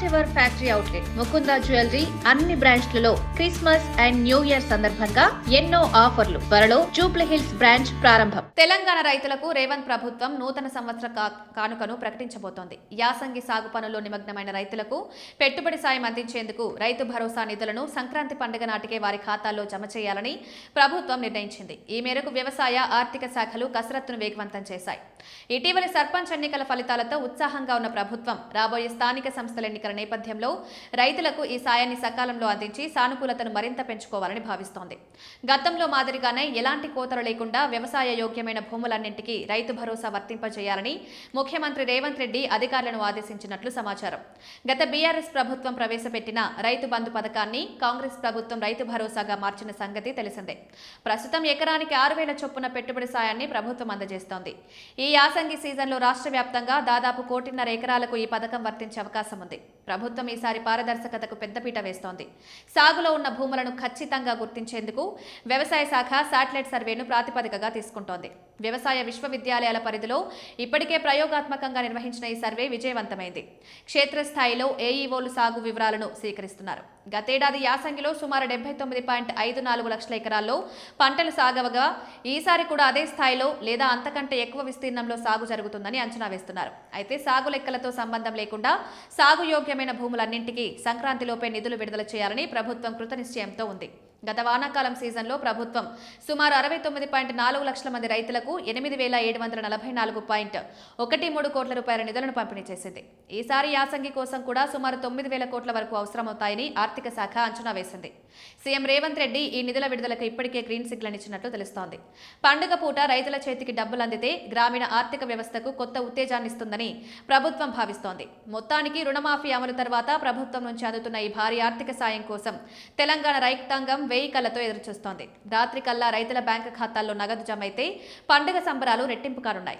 First ever factory outlet Mukunda jewellery అన్ని బ్రాంచ్లలో Christmas and new year సందర్భంగా ఎన్నో ఆఫర్లు. త్వరలో జూబ్లీ హిల్స్ బ్రాంచ్ ప్రారంభం. తెలంగాణ రైతులకు రేవంత్ ప్రభుత్వం నూతన సంవత్సర కానుకను ప్రకటించబోతోంది. యాసంగి సాగు పనుల్లో నిమగ్నమైన రైతులకు పెట్టుబడి సాయం అందించేందుకు రైతు భరోసా నిధులను సంక్రాంతి పండుగ నాటికే వారి ఖాతాల్లో జమ చేయాలని ప్రభుత్వం నిర్ణయించింది. ఈ మేరకు వ్యవసాయ ఆర్థిక శాఖలు కసరత్తును వేగవంతం చేశాయి. ఇటీవలి సర్పంచ్ ఎన్నికల ఫలితాలతో ఉత్సాహంగా ఉన్న ప్రభుత్వం రాబోయే స్థానిక సంస్థల ఎన్నికల నేపథ్యంలో రైతులకు ఈ సాయాన్ని సకాలంలో అందించి సానుకూలతను మరింత పెంచుకోవాలని భావిస్తోంది. గతంలో మాదిరిగానే ఎలాంటి కోతలు లేకుండా వ్యవసాయ యోగ్యమైన భూములన్నింటికీ రైతు భరోసా వర్తింపజేయాలని ముఖ్యమంత్రి రేవంత్ రెడ్డి అధికారులను ఆదేశించినట్లు సమాచారం. గత బీఆర్ఎస్ ప్రభుత్వం ప్రవేశపెట్టిన రైతు బంధు పథకాన్ని కాంగ్రెస్ ప్రభుత్వం రైతు భరోసాగా మార్చిన సంగతి తెలిసిందే. ప్రస్తుతం ఎకరానికి 6,000 చొప్పున పెట్టుబడి సాయాన్ని ప్రభుత్వం అందజేస్తోంది. ఈ యాసంగి సీజన్లో రాష్ట్ర వ్యాప్తంగా దాదాపు 1.5 ఎకరాలకు ఈ పథకం వర్తించే అవకాశం ఉంది. ప్రభుత్వం ఈసారి పారదర్శకతకు పెద్దపీట వేస్తోంది. సాగులో ఉన్న భూములను ఖచ్చితంగా గుర్తించేందుకు వ్యవసాయ శాఖ శాటిలైట్ సర్వేను ప్రాతిపదికగా తీసుకుంటోంది. వ్యవసాయ విశ్వవిద్యాలయాల పరిధిలో ఇప్పటికే ప్రయోగాత్మకంగా నిర్వహించిన ఈ సర్వే విజయవంతమైంది. క్షేత్రస్థాయిలో ఏఈఓలు సాగు వివరాలను స్వీకరిస్తున్నారు. గతేడాది యాసంగిలో సుమారు 79.54 లక్షల ఎకరాల్లో పంటలు సాగవగా ఈసారి కూడా అదే స్థాయిలో లేదా అంతకంటే ఎక్కువ విస్తీర్ణంలో సాగు జరుగుతుందని అంచనా వేస్తున్నారు. అయితే సాగు లెక్కలతో సంబంధం లేకుండా సాగు యోగ్యమైన భూములన్నింటికీ సంక్రాంతిలోపే నిధులు విడుదల చేయాలని ప్రభుత్వం కృతనిశ్చయంతో ఉంది. గత వానాకాలం సీజన్లో ప్రభుత్వం సుమారు 69.4 లక్షల మంది రైతులకు 8,744.13 కోట్ల రూపాయల నిధులను పంపిణీ చేసింది. ఈసారి యాసంగి కోసం కూడా సుమారు 9,000 కోట్ల వరకు అవసరమవుతాయని ఆర్థిక శాఖ అంచనా వేసింది. సీఎం రేవంత్ రెడ్డి ఈ నిధుల విడుదలకు ఇప్పటికే గ్రీన్ సిగ్నల్ ఇచ్చినట్లు తెలుస్తోంది. పండుగ పూట రైతుల చేతికి డబ్బులు అందితే గ్రామీణ ఆర్థిక వ్యవస్థకు కొత్త ఉత్తేజాన్నిస్తుందని ప్రభుత్వం భావిస్తోంది. మొత్తానికి రుణమాఫీ అమలు తర్వాత ప్రభుత్వం నుంచి అందుతున్న ఈ భారీ ఆర్థిక సాయం కోసం తెలంగాణ రైతాంగం 1000 కళ్లతో ఎదురుచూస్తోంది. రాత్రి కల్లా రైతుల బ్యాంకు ఖాతాల్లో నగదు జమ అయితే పండుగ సంబరాలు రెట్టింపు కానున్నాయి.